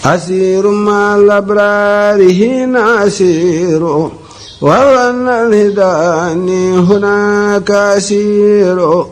أسير مع الأبرار هنا أسير وأن الهداني هناك أسير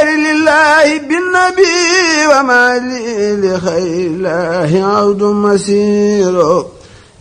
لله بالنبي وما لي لخير الله عود مسير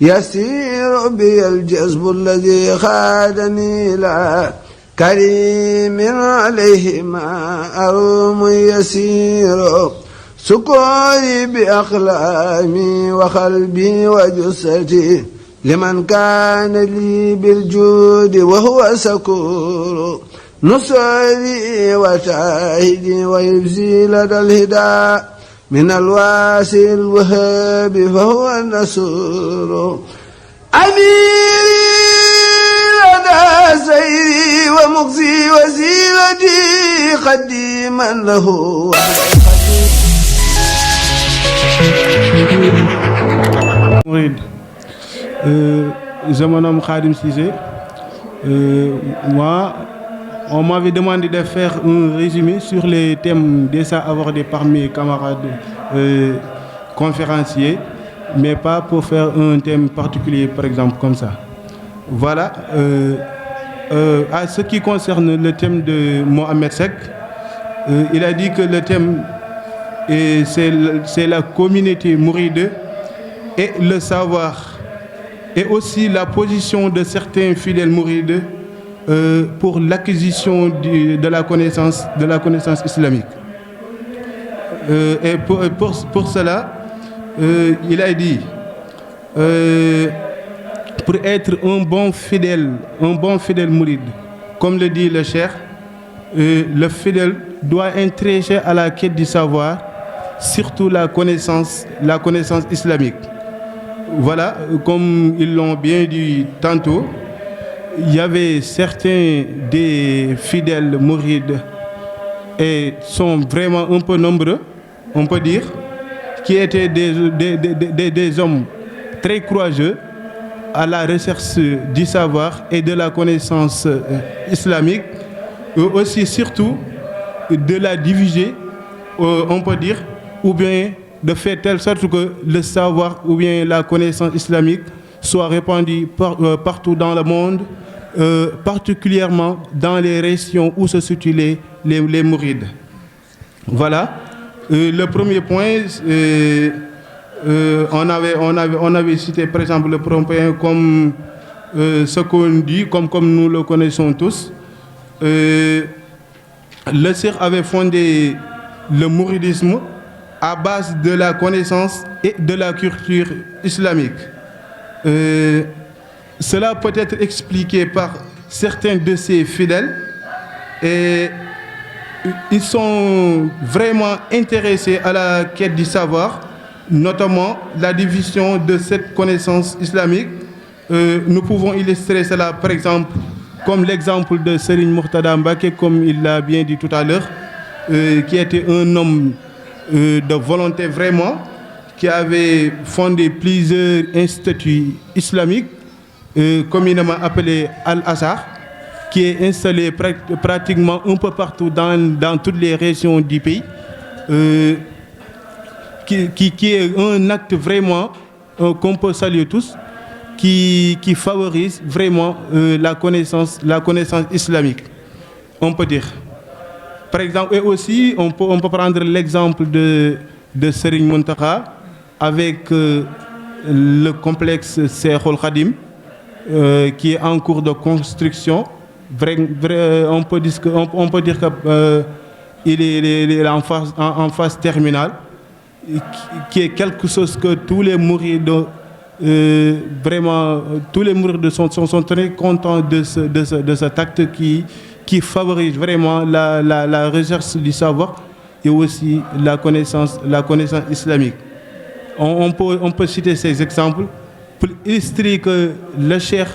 يسير بي الجذب الذي خادني لا كريم عليه ما أروم يسير سكوري بأقلامي وقلبي وجسدي لمن كان لي بالجود وهو سكور نصري وتعهدي ويبزي لدى الهدى من الواسع الوهاب فهو النصور أميري لدى سيري ومغزي وزيرتي قديما له Je me nomme Khadim Cissé. Moi, on m'avait demandé de faire un résumé sur les thèmes déjà abordés par mes camarades conférenciers, mais pas pour faire un thème particulier, par exemple, comme ça. Voilà. À ce qui concerne le thème de Mohamed Seck, il a dit que le thème, c'est la communauté mouride et le savoir, et aussi la position de certains fidèles mourides pour l'acquisition de la connaissance islamique. Et pour cela, il a dit, pour être un bon fidèle mouride, comme le dit le cheikh, le fidèle doit intéresser à la quête du savoir, surtout la connaissance islamique. Voilà, comme ils l'ont bien dit tantôt, il y avait certains des fidèles mourides et sont vraiment un peu nombreux, on peut dire, qui étaient des hommes très courageux à la recherche du savoir et de la connaissance islamique, et aussi surtout de la diviser, on peut dire, ou bien de faire telle sorte que le savoir ou bien la connaissance islamique soit répandue partout dans le monde, particulièrement dans les régions où se situent les mourides. Voilà. Le premier point, on avait cité par exemple le premier point comme ce qu'on dit, comme nous le connaissons tous. Le cheikh avait fondé le mouridisme à base de la connaissance et de la culture islamique. Cela peut être expliqué par certains de ses fidèles et ils sont vraiment intéressés à la quête du savoir, notamment la division de cette connaissance islamique. Nous pouvons illustrer cela par exemple comme l'exemple de Serigne Mourtada Mbacké, comme il l'a bien dit tout à l'heure, qui était un homme de volonté vraiment, qui avait fondé plusieurs instituts islamiques, communément appelés Al-Azhar, qui est installé pratiquement un peu partout dans toutes les régions du pays, qui est un acte vraiment qu'on peut saluer tous, qui favorise vraiment la connaissance islamique, on peut dire. Par exemple, et aussi, on peut prendre l'exemple de Serigne Mountakha avec le complexe Cheikhoul Khadim qui est en cours de construction. On peut dire qu'il est en phase terminale, qui est quelque chose que tous les mourides sont très contents de cet acte qui favorise vraiment la recherche du savoir et aussi la connaissance islamique. On peut citer ces exemples pour illustrer que le cheikh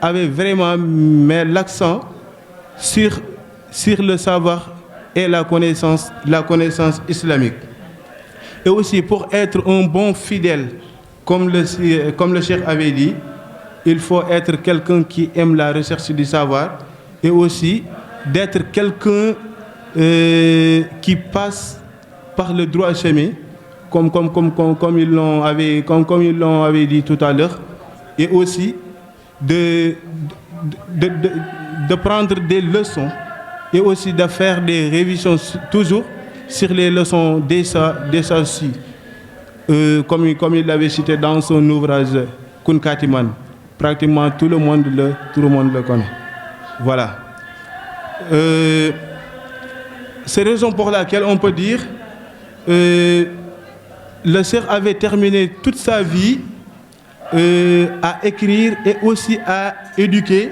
avait vraiment mis l'accent sur le savoir et la connaissance islamique. Et aussi pour être un bon fidèle, comme le cheikh avait dit, il faut être quelqu'un qui aime la recherche du savoir et aussi d'être quelqu'un qui passe par le droit chemin, comme ils l'ont avait dit tout à l'heure, et aussi de prendre des leçons et aussi de faire des révisions toujours sur les leçons déjà aussi. Comme il l'avait cité dans son ouvrage Kun Katiman. Pratiquement tout le monde le connaît. Voilà. C'est la raison pour laquelle on peut dire le Cheikh avait terminé toute sa vie à écrire et aussi à éduquer,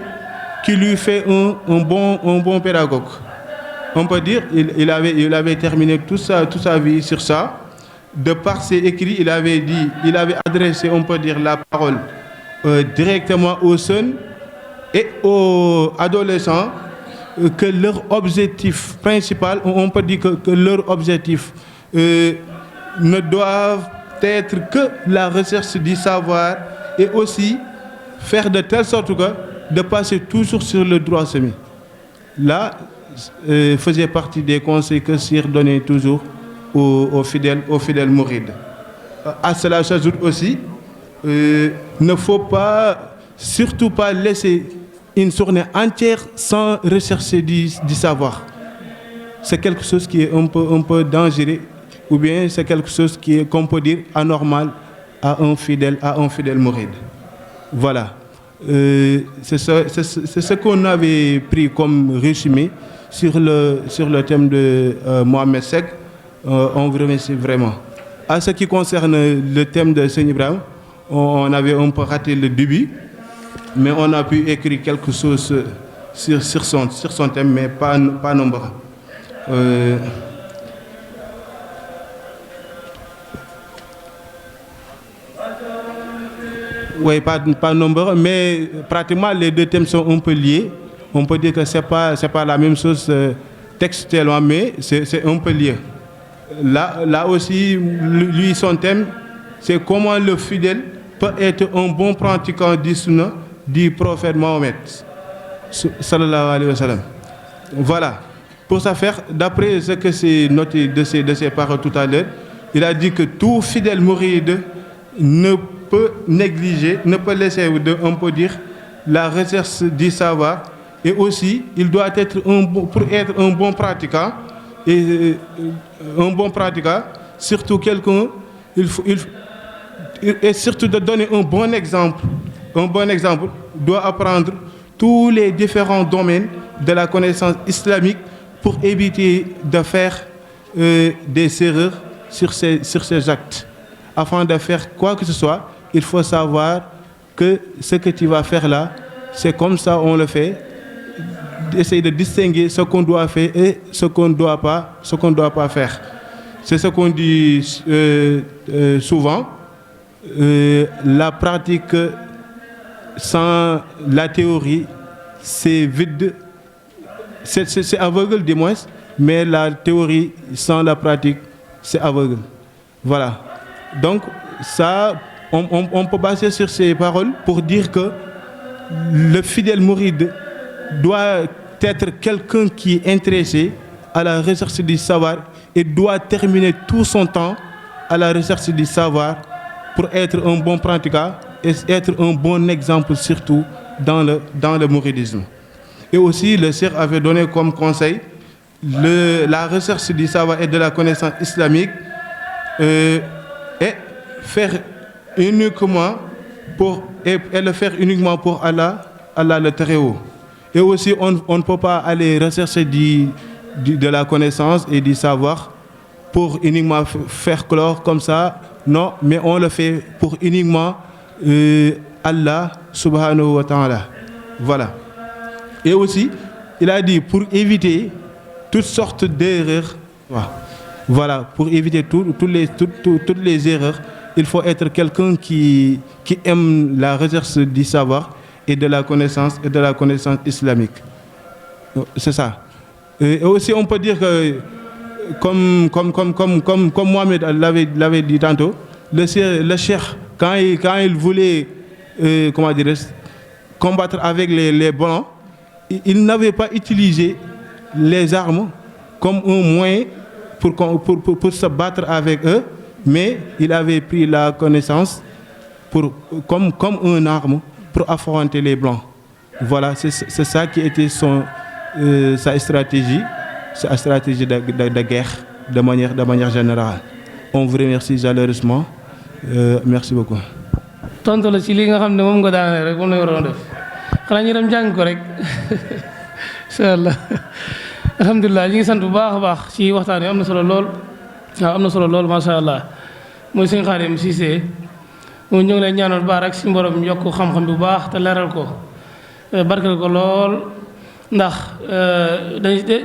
qui lui fait un bon pédagogue. On peut dire il avait terminé toute sa vie sur ça. De par ses écrits, il avait adressé, on peut dire, la parole directement aux jeunes et aux adolescents, que leur objectif principal, on peut dire que leur objectif ne doivent être que la recherche du savoir et aussi faire de telle sorte que de passer toujours sur le droit chemin. Là, faisait partie des conseils que Sir donnait toujours aux fidèles mourides. À cela s'ajoute aussi, ne faut surtout pas laisser une journée entière sans rechercher du savoir. C'est quelque chose qui est un peu dangereux, ou bien c'est quelque chose qui est, qu'on peut dire, anormal à un fidèle mouride. Voilà. C'est ce qu'on avait pris comme résumé sur le thème de Mohamed Seck. On vous remercie vraiment. À ce qui concerne le thème de Seigneur Ibrahim, on avait un peu raté le début, mais on a pu écrire quelque chose sur son thème, mais pas nombreux. Oui, pas nombreux, mais pratiquement les deux thèmes sont un peu liés. On peut dire que c'est pas la même chose textuellement, mais c'est un peu lié. Là aussi, lui, son thème, c'est comment le fidèle peut être un bon pratiquant du sunna du prophète Mohammed sallallahu alayhi wa sallam. Voilà. Pour ça faire, d'après ce que c'est noté de ses paroles tout à l'heure, il a dit que tout fidèle mouride ne peut négliger, ne peut laisser, on peut dire, la recherche du savoir, et aussi il doit être pour être un bon pratiquant, et un bon pratiquant, surtout quelqu'un, et surtout de donner un bon exemple. Un bon exemple doit apprendre tous les différents domaines de la connaissance islamique pour éviter de faire des erreurs sur ces actes. Afin de faire quoi que ce soit, il faut savoir que ce que tu vas faire là, c'est comme ça on le fait. Essayer de distinguer ce qu'on doit faire et ce qu'on ne doit pas faire. C'est ce qu'on dit souvent. La pratique sans la théorie, c'est vide, c'est aveugle du moins, mais la théorie sans la pratique, c'est aveugle. Voilà. Donc ça, on peut baser sur ces paroles pour dire que le fidèle mouride doit être quelqu'un qui est intéressé à la recherche du savoir et doit terminer tout son temps à la recherche du savoir pour être un bon pratiquant et être un bon exemple surtout dans le mouridisme. Et aussi, le Cheikh avait donné comme conseil la recherche du savoir et de la connaissance islamique et faire uniquement et le faire uniquement pour Allah le Très-Haut. Et aussi, on ne peut pas aller rechercher de la connaissance et du savoir pour uniquement faire clore comme ça. Non, mais on le fait pour uniquement Allah subhanahu wa ta'ala. Voilà. Et aussi, il a dit pour éviter toutes sortes d'erreurs. Voilà, pour éviter toutes les erreurs, il faut être quelqu'un qui aime la recherche du savoir et de la connaissance islamique. C'est ça. Et aussi, on peut dire que, comme Mohamed l'avait dit tantôt, le cheikh, quand il voulait combattre avec les blancs, il n'avait pas utilisé les armes comme un moyen pour se battre avec eux, mais il avait pris la connaissance comme une arme pour affronter les Blancs. Voilà, c'est ça qui était sa stratégie de guerre de manière générale. On vous remercie chaleureusement. Merci beaucoup. tontu la ci li nga xam ne moom nga daanee rek moom la waroon def xanaa ñu dem jàng ko rek incha allah alhamdulilah ñu ngi sant bu baax a baax ci waxtaan wi am na solo lool waaw am na solo lool macha allah mooy sëñ Khadim Cissé moom ñu ngi lay ñaanal baax rek si borom yokk xam-xam bu baax te leeral ko barkeel ko lool ndax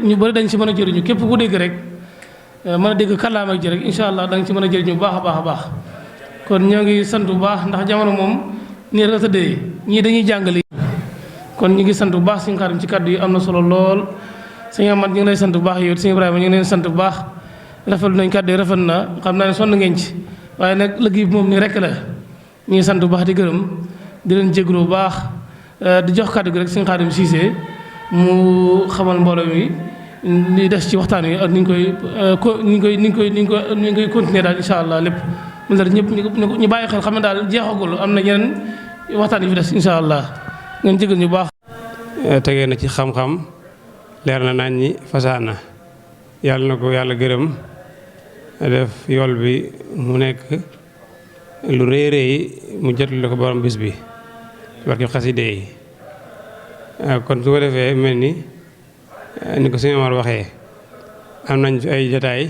ñu bëri dañ si mën a jëriñu képp ku dégg rek mën a dégg kàllaama ji rek incha allah da nga ci mën a jëriñu bu baax a baax a baax. kon ñoo ngi sant bu baax ndax jamono moom nii rek la tëddee ñii dañuy jàngale. kon ñu ngi sant bu baax sëñ Khadim ci kàddu yi am na solo lool sëñ Amad ñu ngi lay sant bu baax yow sëñ Ibrahima ñu ngi leen sant bu baax rafetlu nañ kàddu yi rafet na xam naa ne sonn ngeen ci waaye nag liggéey bi moom nii rek la ñu ngi sant bu baax di gërëm di leen jégalu bu baax di jox kàddu gi rek sëñ Khadim Cissé mu xamal mbooloo mi li des ci waxtaan wi ak ni ñu koy continuer daal incha allah lépp. mu ne ñëpp ñu bàyyi xel xam ne daal jeexagul am na yeneen waxtaan yu fi des incha allah ngeen jégal ñu baax. tegee na ci xam-xam leer na nañ ñi fasaana yàlla na ko yàlla gërëm def yool bi mu nekk lu rëy rëy mu jotul ko borom bis bi barke xaside yi kon su ko defee mel ni ko suñu Omar waxee am nañ fi ay jotaay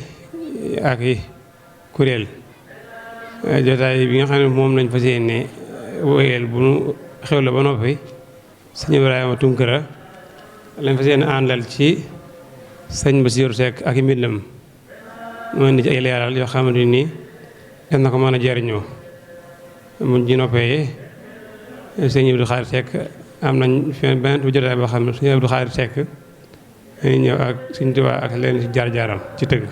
ak i kuréel. jotaay bi nga xam ne moom lañ fas yéene wéyal bu nu xewle ba noppi sëñ Ibrahima Tunkara lañ fas yéene àndal ci sëñ Bassirou Seck ak i mbindam mu indi ci ay leeral yoo xamante ni def na ko mën a jariñoo muñ ci noppee sëñ Abdou Khadre Seck am nañ fi benn jotaay boo xam ne sëñ Abdou Khadre Seck dañuy ñëw ak sëñ Tuubaa ak leen ci jaar-jaaram ci tëgg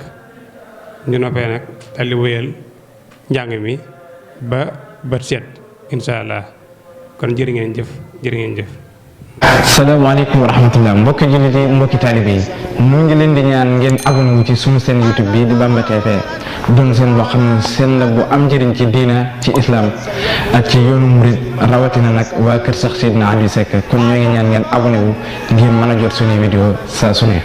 ñu noppee nag daldi wéyal njàng mi ba set incha allah kon jërë ngeen jëf. salaamaaleykum wa rahmatullah mbokki jullit yi mbokki taalibe yi mu ngi leen di ñaan ngeen abonné wu ci suñu seen YouTube bii di Bamba TV doon seen boo xam ne seen la bu am njëriñ ci diina ci islam ak ci yoonu murid rawatina nag waa kër Seex Seydina Aliou Seck kon ñoo ngi ñaan ngeen abonné wu ngir mën a jot suñuy vidéo saa su ne